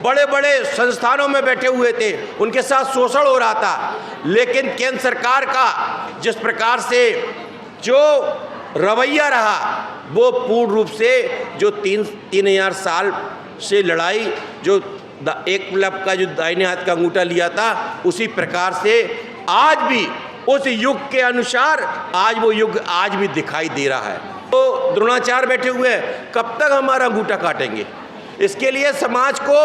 बड़े बड़े संस्थानों में बैठे हुए थे, उनके साथ शोषण हो रहा था। लेकिन केंद्र सरकार का जिस प्रकार से जो रवैया रहा, वो पूर्ण रूप से जो 3,000 साल से लड़ाई, जो एकलव्य का जो दाहिने हाथ का अंगूठा लिया था, उसी प्रकार से आज भी उस युग के अनुसार आज वो युग आज भी दिखाई दे रहा है। तो द्रोणाचार्य बैठे हुए हैं, कब तक हमारा अंगूठा काटेंगे? इसके लिए समाज को,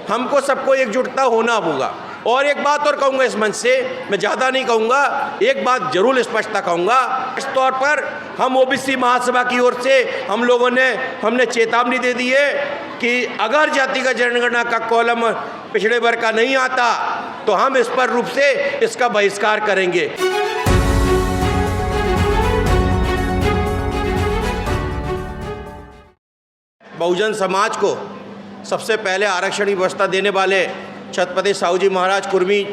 हमको सबको एकजुटता होना होगा। और एक बात और कहूँगा इस मंच से, मैं ज़्यादा नहीं कहूँगा, एक बात जरूर स्पष्टता कहूँगा। इस तौर पर हम ओबीसी महासभा की ओर से हम लोगों ने हमने चेतावनी दे दी है कि अगर जातिगत जनगणना का कॉलम पिछड़े वर्ग का नहीं आता तो हम इस पर रूप से इसका बहिष्कार करेंगे। बहुजन समाज को सबसे पहले आरक्षण की व्यवस्था देने वाले छत्रपति साहू जी महाराज कुर्मी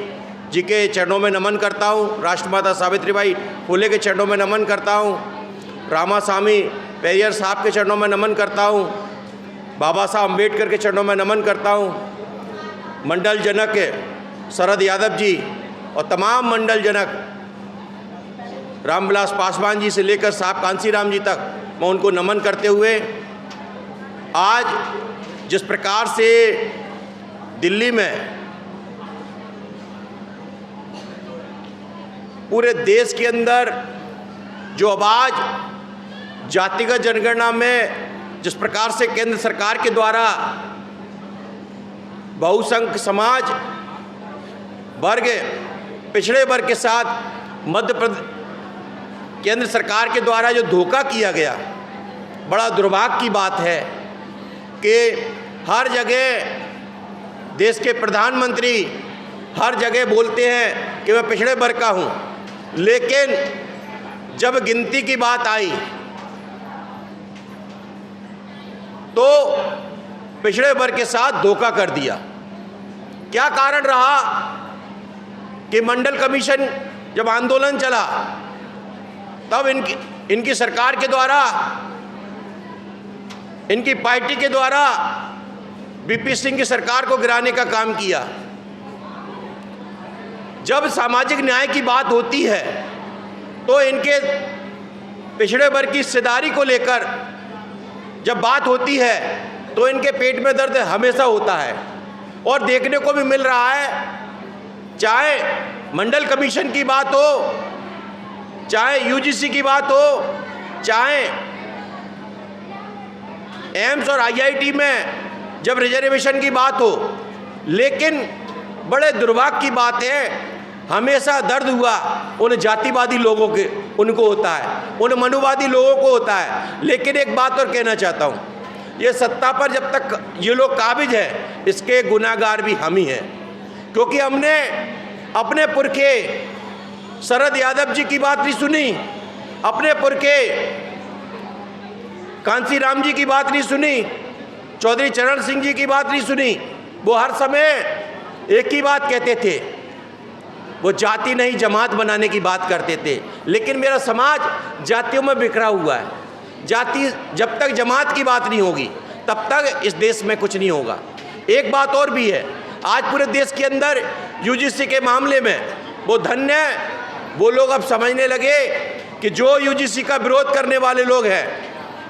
जी के चरणों में नमन करता हूँ। राष्ट्रमाता सावित्रीबाई फुले के चरणों में नमन करता हूँ। रामास्वामी पेरियर साहब के चरणों में नमन करता हूँ। बाबा साहब अम्बेडकर के चरणों में नमन करता हूँ। मंडल जनक शरद यादव जी और तमाम मंडल जनक रामविलास पासवान जी से लेकर साहब कांसीराम जी तक मैं उनको नमन करते हुए, आज जिस प्रकार से दिल्ली में पूरे देश के अंदर जो आवाज जातिगत जनगणना में जिस प्रकार से केंद्र सरकार के द्वारा बहुसंख्यक समाज वर्ग, पिछड़े वर्ग के साथ मध्य प्रदेश केंद्र सरकार के द्वारा जो धोखा किया गया, बड़ा दुर्भाग्य की बात है कि हर जगह देश के प्रधानमंत्री हर जगह बोलते हैं कि मैं पिछड़े वर्ग का हूं, लेकिन जब गिनती की बात आई तो पिछड़े वर्ग के साथ धोखा कर दिया। क्या कारण रहा कि मंडल कमीशन जब आंदोलन चला तब इनकी सरकार के द्वारा, इनकी पार्टी के द्वारा वीपी सिंह की सरकार को गिराने का काम किया। जब सामाजिक न्याय की बात होती है तो इनके पिछड़े वर्ग की हिस्सेदारी को लेकर जब बात होती है तो इनके पेट में दर्द हमेशा होता है। और देखने को भी मिल रहा है, चाहे मंडल कमीशन की बात हो, चाहे यूजीसी की बात हो, चाहे एम्स और आईआईटी में जब रिजर्वेशन की बात हो, लेकिन बड़े दुर्भाग्य की बात है, हमेशा दर्द हुआ उन जातिवादी लोगों के, उनको होता है, उन मनुवादी लोगों को होता है। लेकिन एक बात और कहना चाहता हूँ, ये सत्ता पर जब तक ये लोग काबिज है, इसके गुनाहगार भी हम ही हैं। क्योंकि हमने अपने पुरखे शरद यादव जी की बात नहीं सुनी, अपने पुरखे कांसीराम जी की बात नहीं सुनी, चौधरी चरण सिंह जी की बात नहीं सुनी। वो हर समय एक ही बात कहते थे, वो जाति नहीं जमात बनाने की बात करते थे। लेकिन मेरा समाज जातियों में बिखरा हुआ है। जाति जब तक जमात की बात नहीं होगी तब तक इस देश में कुछ नहीं होगा। एक बात और भी है, आज पूरे देश के अंदर यूजीसी के मामले में वो धन्य, वो लोग अब समझने लगे कि जो यूजीसी का विरोध करने वाले लोग हैं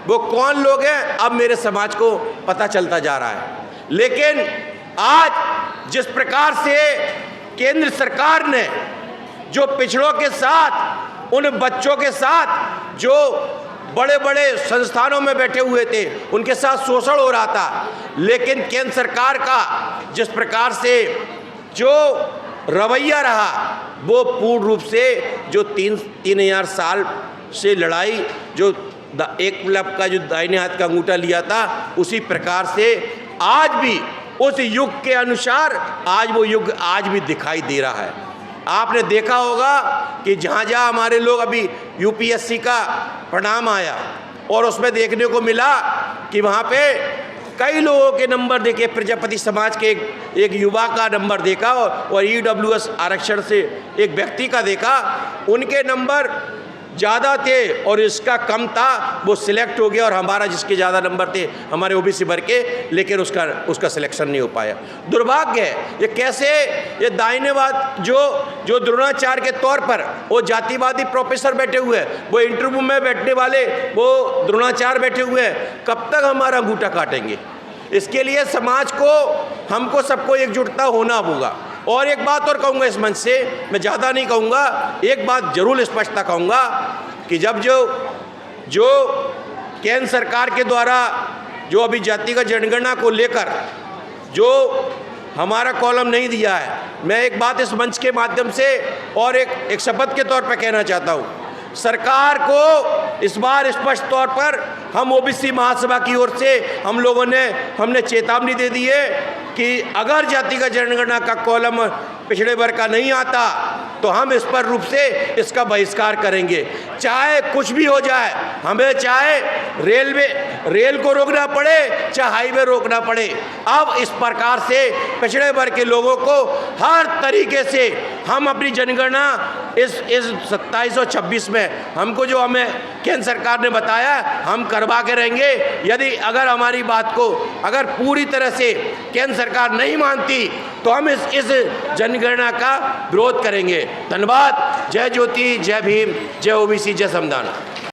वो कौन लोग हैं, अब मेरे समाज को पता चलता जा रहा है। लेकिन आज जिस प्रकार से केंद्र सरकार ने जो पिछड़ों के साथ, उन बच्चों के साथ जो बड़े बड़े संस्थानों में बैठे हुए थे, उनके साथ शोषण हो रहा था, लेकिन केंद्र सरकार का जिस प्रकार से जो रवैया रहा, वो पूर्ण रूप से जो 3,000 साल से लड़ाई, जो एकलव्य का जो दाहिने हाथ का अंगूठा लिया था, उसी प्रकार से आज भी उस युग के अनुसार आज वो युग आज भी दिखाई दे रहा है। आपने देखा होगा कि जहाँ जहाँ हमारे लोग, अभी यूपीएससी का परिणाम आया और उसमें देखने को मिला कि वहाँ पे कई लोगों के नंबर देखे, प्रजापति समाज के एक युवा का नंबर देखा और ईडब्ल्यूएस आरक्षण से एक व्यक्ति का देखा, उनके नंबर ज़्यादा थे और इसका कम था, वो सिलेक्ट हो गया, और हमारा जिसके ज़्यादा नंबर थे हमारे ओबीसी वर्ग के, लेकिन उसका सिलेक्शन नहीं हो पाया। दुर्भाग्य है। ये कैसे, ये दाहिनेवाद जो द्रोणाचार्य के तौर पर वो जातिवादी प्रोफेसर बैठे हुए हैं, वो इंटरव्यू में बैठने वाले वो द्रोणाचार्य बैठे हुए हैं, कब तक हमारा अंगूठा काटेंगे? इसके लिए समाज को, हमको सबको एकजुटता होना होगा। और एक बात और कहूँगा इस मंच से, मैं ज़्यादा नहीं कहूँगा, एक बात जरूर स्पष्टता कहूँगा कि जब जो केंद्र सरकार के द्वारा जो अभी जातिगत जनगणना को लेकर जो हमारा कॉलम नहीं दिया है, मैं एक बात इस मंच के माध्यम से और एक शपथ के तौर पर कहना चाहता हूँ, सरकार को इस बार स्पष्ट तौर पर हम ओबीसी महासभा की ओर से हमने चेतावनी दे दी है कि अगर जातिगत जनगणना का कॉलम पिछड़े वर्ग का नहीं आता तो हम इस पर रूप से इसका बहिष्कार करेंगे, चाहे कुछ भी हो जाए। हमें चाहे रेल को रोकना पड़े, चाहे हाईवे रोकना पड़े। अब इस प्रकार से पिछड़े वर्ग के लोगों को हर तरीके से हम अपनी जनगणना इस 2726 में हमको जो हमें केंद्र सरकार ने बताया हम करवा के रहेंगे। यदि अगर हमारी बात को अगर पूरी तरह से केंद्र सरकार नहीं मानती तो हम इस जनगणना का विरोध करेंगे। धन्यवाद। जय ज्योति, जय भीम, जय ओबीसी, जय संविधान।